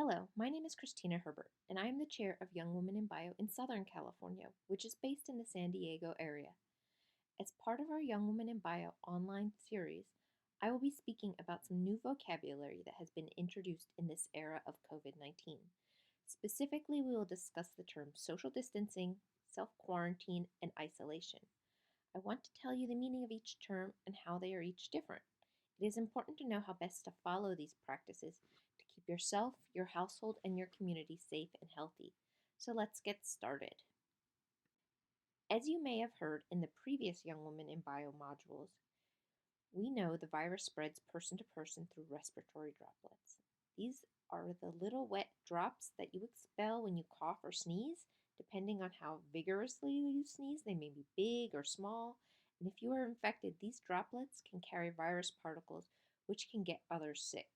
Hello, my name is Kristina Herbert, and I am the Chair of Young Women in Bio in Southern California, which is based in the San Diego area. As part of our Young Women in Bio online series, I will be speaking about some new vocabulary that has been introduced in this era of COVID-19. Specifically, we will discuss the terms social distancing, self-quarantine, and isolation. I want to tell you the meaning of each term and how they are each different. It is important to know how best to follow these practices to keep yourself, your household, and your community safe and healthy. So let's get started. As you may have heard in the previous Young Women in Bio modules, we know the virus spreads person to person through respiratory droplets. These are the little wet drops that you expel when you cough or sneeze. Depending on how vigorously you sneeze, they may be big or small. And if you are infected, these droplets can carry virus particles which can get others sick.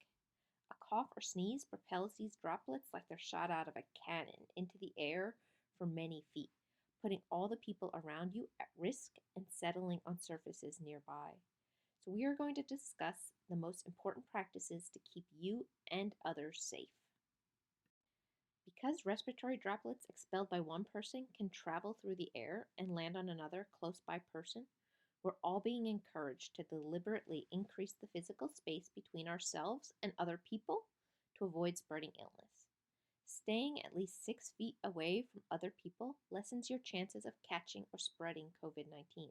A cough or sneeze propels these droplets like they're shot out of a cannon into the air for many feet, putting all the people around you at risk and settling on surfaces nearby. So we are going to discuss the most important practices to keep you and others safe. Because respiratory droplets expelled by one person can travel through the air and land on another close by person, we're all being encouraged to deliberately increase the physical space between ourselves and other people to avoid spreading illness. Staying at least 6 feet away from other people lessens your chances of catching or spreading COVID-19.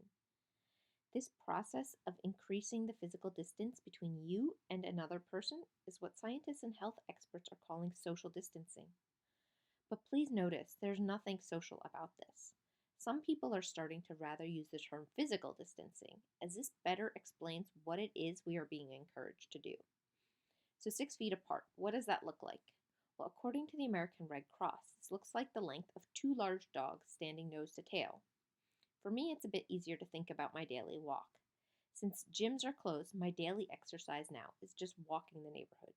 This process of increasing the physical distance between you and another person is what scientists and health experts are calling social distancing. But please notice there's nothing social about this. Some people are starting to rather use the term physical distancing, as this better explains what it is we are being encouraged to do. So 6 feet apart, what does that look like? Well, according to the American Red Cross, this looks like the length of 2 large dogs standing nose to tail. For me, it's a bit easier to think about my daily walk. Since gyms are closed, my daily exercise now is just walking the neighborhood.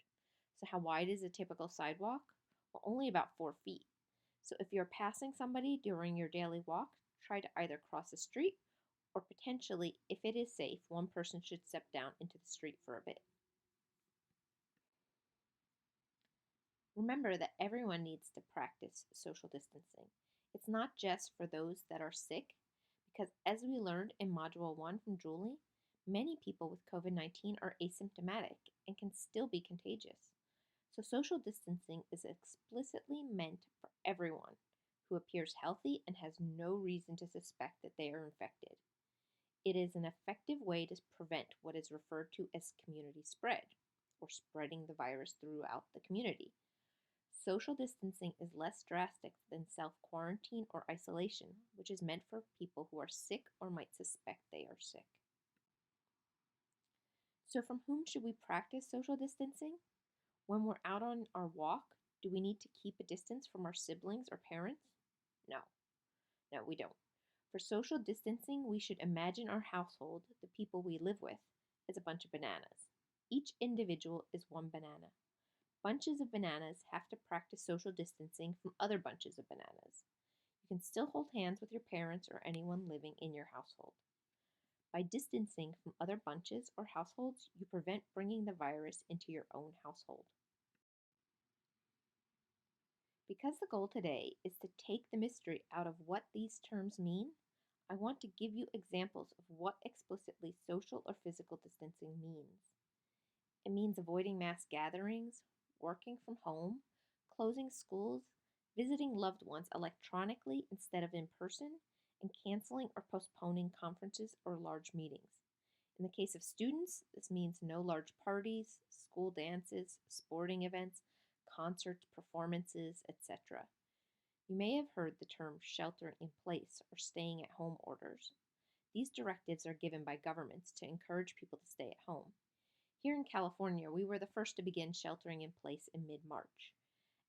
So how wide is a typical sidewalk? Well, only about 4 feet. So if you're passing somebody during your daily walk, try to either cross the street or potentially, if it is safe, one person should step down into the street for a bit. Remember that everyone needs to practice social distancing. It's not just for those that are sick, because as we learned in Module 1 from Julie, many people with COVID-19 are asymptomatic and can still be contagious. So social distancing is explicitly meant for everyone who appears healthy and has no reason to suspect that they are infected. It is an effective way to prevent what is referred to as community spread, or spreading the virus throughout the community. Social distancing is less drastic than self-quarantine or isolation, which is meant for people who are sick or might suspect they are sick. So from whom should we practice social distancing? When we're out on our walk, do we need to keep a distance from our siblings or parents? No, we don't. For social distancing, we should imagine our household, the people we live with, as a bunch of bananas. Each individual is one banana. Bunches of bananas have to practice social distancing from other bunches of bananas. You can still hold hands with your parents or anyone living in your household. By distancing from other bunches or households, you prevent bringing the virus into your own household. Because the goal today is to take the mystery out of what these terms mean, I want to give you examples of what explicitly social or physical distancing means. It means avoiding mass gatherings, working from home, closing schools, visiting loved ones electronically instead of in person, and canceling or postponing conferences or large meetings. In the case of students, this means no large parties, school dances, sporting events, concerts, performances, etc. You may have heard the term sheltering in place or staying at home orders. These directives are given by governments to encourage people to stay at home. Here in California, we were the first to begin sheltering in place in mid-March,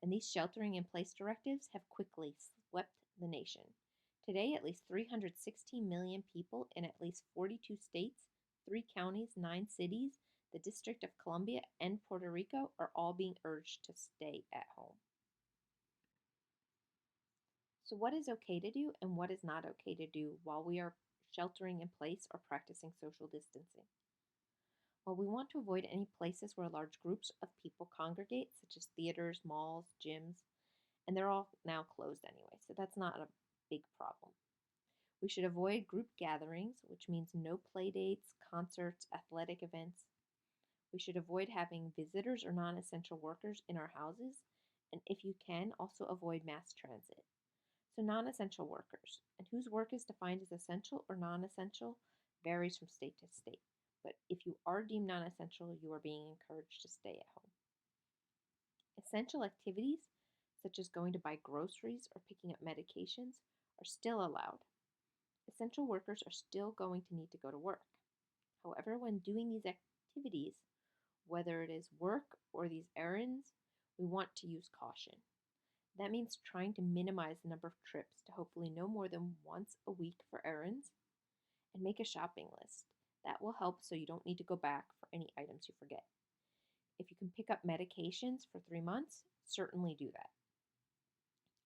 and these sheltering in place directives have quickly swept the nation. Today, at least 316 million people in at least 42 states, 3 counties, 9 cities, the District of Columbia, and Puerto Rico are all being urged to stay at home. So what is okay to do and what is not okay to do while we are sheltering in place or practicing social distancing? Well, we want to avoid any places where large groups of people congregate, such as theaters, malls, gyms, and they're all now closed anyway, so that's not a big problem. We should avoid group gatherings, which means no play dates, concerts, athletic events. We should avoid having visitors or non essential workers in our houses, and if you can, also avoid mass transit. So, non essential workers, and whose work is defined as essential or non essential, varies from state to state. But if you are deemed non essential, you are being encouraged to stay at home. Essential activities, such as going to buy groceries or picking up medications, are still allowed. Essential workers are still going to need to go to work. However, when doing these activities, whether it is work or these errands, we want to use caution. That means trying to minimize the number of trips to hopefully no more than once a week for errands, and make a shopping list. That will help so you don't need to go back for any items you forget. If you can pick up medications for 3 months, certainly do that.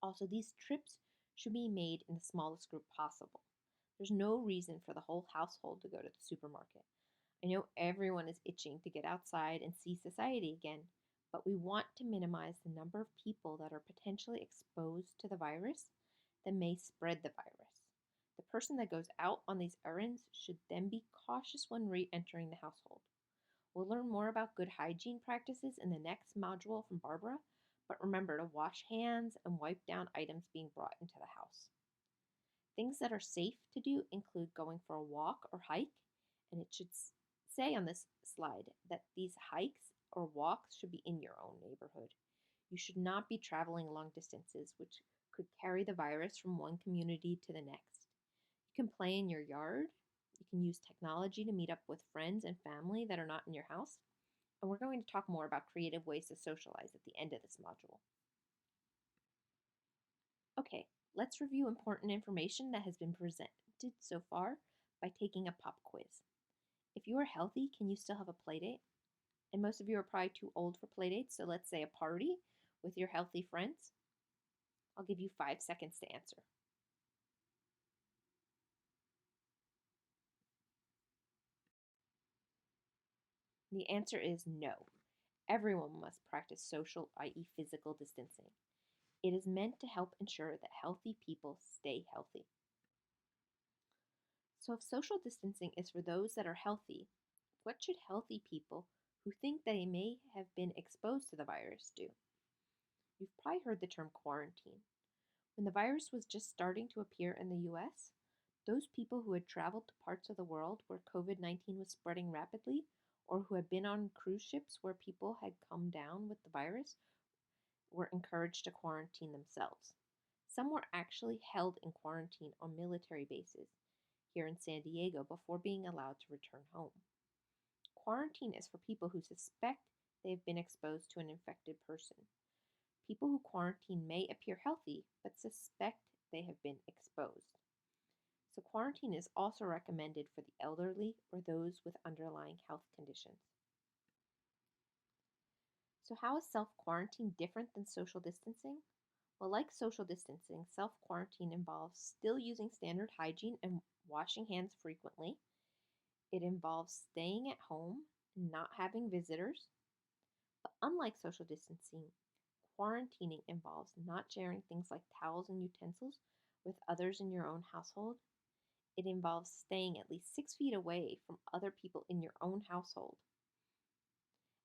Also, these trips should be made in the smallest group possible. There's no reason for the whole household to go to the supermarket. I know everyone is itching to get outside and see society again, but we want to minimize the number of people that are potentially exposed to the virus that may spread the virus. The person that goes out on these errands should then be cautious when re entering the household. We'll learn more about good hygiene practices in the next module from Barbara, but remember to wash hands and wipe down items being brought into the house. Things that are safe to do include going for a walk or hike, and it should say on this slide that these hikes or walks should be in your own neighborhood. You should not be traveling long distances, which could carry the virus from one community to the next. You can play in your yard. You can use technology to meet up with friends and family that are not in your house. And we're going to talk more about creative ways to socialize at the end of this module. Okay, let's review important information that has been presented so far by taking a pop quiz. If you are healthy, can you still have a play date? And most of you are probably too old for play dates, so let's say a party with your healthy friends. I'll give you 5 seconds to answer. The answer is no. Everyone must practice social, i.e., physical distancing. It is meant to help ensure that healthy people stay healthy. So, if social distancing is for those that are healthy, what should healthy people who think they may have been exposed to the virus do? You've probably heard the term quarantine. When the virus was just starting to appear in the US, those people who had traveled to parts of the world where COVID-19 was spreading rapidly, or who had been on cruise ships where people had come down with the virus, were encouraged to quarantine themselves. Some were actually held in quarantine on military bases here in San Diego before being allowed to return home. Quarantine is for people who suspect they have been exposed to an infected person. People who quarantine may appear healthy but suspect they have been exposed. So, quarantine is also recommended for the elderly or those with underlying health conditions. So, how is self-quarantine different than social distancing? Well, like social distancing, self-quarantine involves still using standard hygiene and washing hands frequently. It involves staying at home and not having visitors. But unlike social distancing, quarantining involves not sharing things like towels and utensils with others in your own household. It involves staying at least 6 feet away from other people in your own household.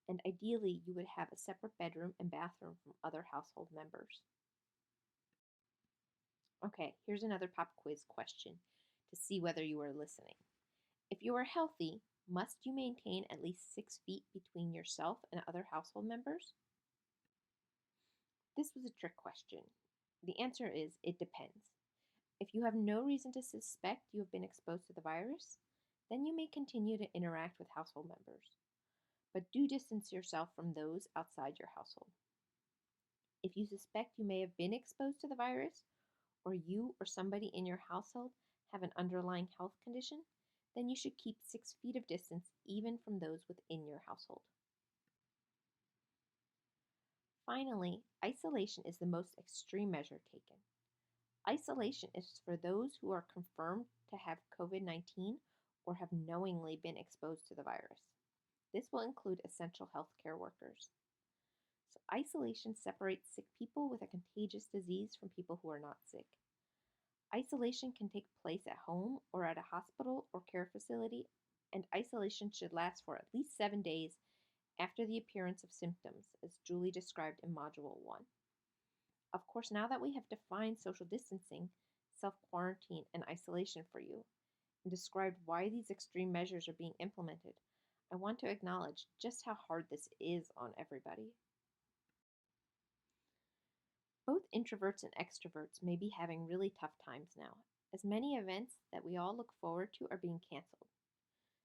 And ideally, you would have a separate bedroom and bathroom from other household members. Okay, here's another pop quiz question to see whether you are listening. If you are healthy, must you maintain at least 6 feet between yourself and other household members? This was a trick question. The answer is it depends. If you have no reason to suspect you have been exposed to the virus, then you may continue to interact with household members. But do distance yourself from those outside your household. If you suspect you may have been exposed to the virus, or you or somebody in your household have an underlying health condition, then you should keep 6 feet of distance even from those within your household. Finally, isolation is the most extreme measure taken. Isolation is for those who are confirmed to have COVID-19 or have knowingly been exposed to the virus. This will include essential healthcare workers. So, isolation separates sick people with a contagious disease from people who are not sick. Isolation can take place at home or at a hospital or care facility, and isolation should last for at least 7 days after the appearance of symptoms, as Julie described in Module 1. Of course, now that we have defined social distancing, self-quarantine, and isolation for you, and described why these extreme measures are being implemented, I want to acknowledge just how hard this is on everybody. Both introverts and extroverts may be having really tough times now, as many events that we all look forward to are being canceled.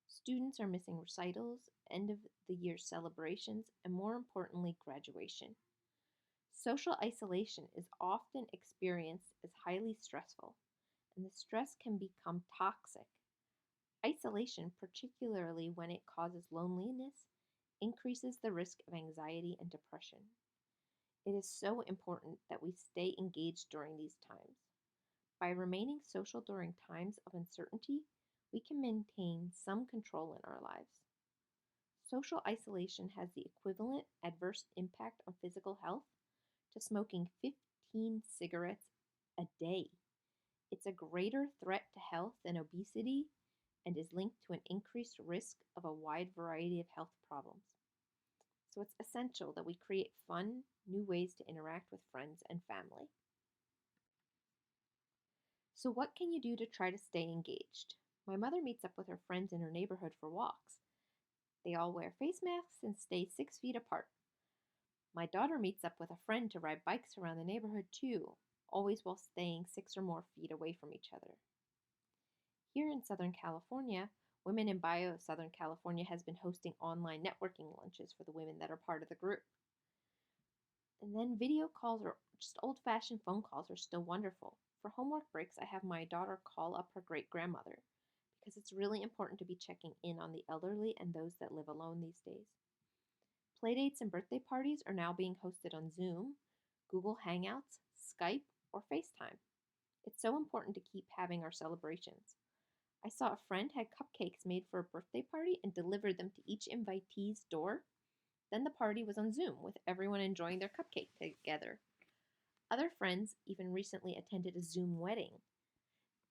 Students are missing recitals, end of the year celebrations, and more importantly, graduation. Social isolation is often experienced as highly stressful, and the stress can become toxic. Isolation, particularly when it causes loneliness, increases the risk of anxiety and depression. It is so important that we stay engaged during these times. By remaining social during times of uncertainty, we can maintain some control in our lives. Social isolation has the equivalent adverse impact on physical health to smoking 15 cigarettes a day. It's a greater threat to health than obesity and is linked to an increased risk of a wide variety of health problems. So it's essential that we create fun, new ways to interact with friends and family. So what can you do to try to stay engaged? My mother meets up with her friends in her neighborhood for walks. They all wear face masks and stay 6 feet apart. My daughter meets up with a friend to ride bikes around the neighborhood too, always while staying 6 or more feet away from each other. Here in Southern California, Women in Bio of Southern California has been hosting online networking lunches for the women that are part of the group. And then video calls or just old-fashioned phone calls are still wonderful. For homework breaks, I have my daughter call up her great-grandmother because it's really important to be checking in on the elderly and those that live alone these days. Playdates and birthday parties are now being hosted on Zoom, Google Hangouts, Skype, or FaceTime. It's so important to keep having our celebrations. I saw a friend had cupcakes made for a birthday party and delivered them to each invitee's door. Then the party was on Zoom with everyone enjoying their cupcake together. Other friends even recently attended a Zoom wedding.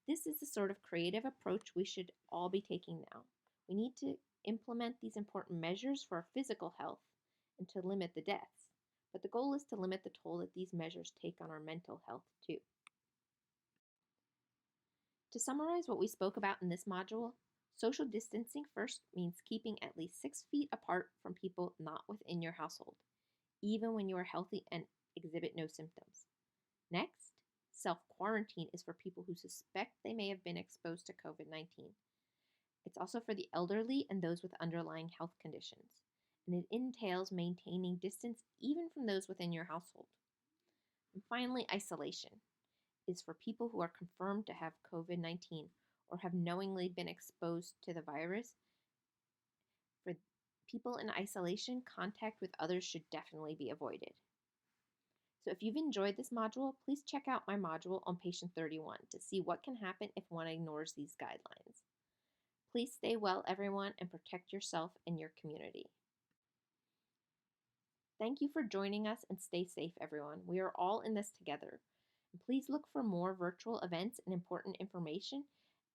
This is the sort of creative approach we should all be taking now. We need to implement these important measures for our physical health and to limit the deaths. But the goal is to limit the toll that these measures take on our mental health too. To summarize what we spoke about in this module, social distancing first means keeping at least 6 feet apart from people not within your household, even when you are healthy and exhibit no symptoms. Next, self-quarantine is for people who suspect they may have been exposed to COVID-19. It's also for the elderly and those with underlying health conditions, and it entails maintaining distance even from those within your household. And finally, isolation is for people who are confirmed to have COVID-19 or have knowingly been exposed to the virus. For people in isolation, contact with others should definitely be avoided. So if you've enjoyed this module, please check out my module on patient 31 to see what can happen if one ignores these guidelines. Please stay well, everyone, and protect yourself and your community. Thank you for joining us, and stay safe, everyone. We are all in this together. And please look for more virtual events and important information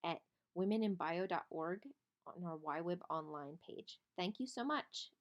at womeninbio.org on our YWIB online page. Thank you so much.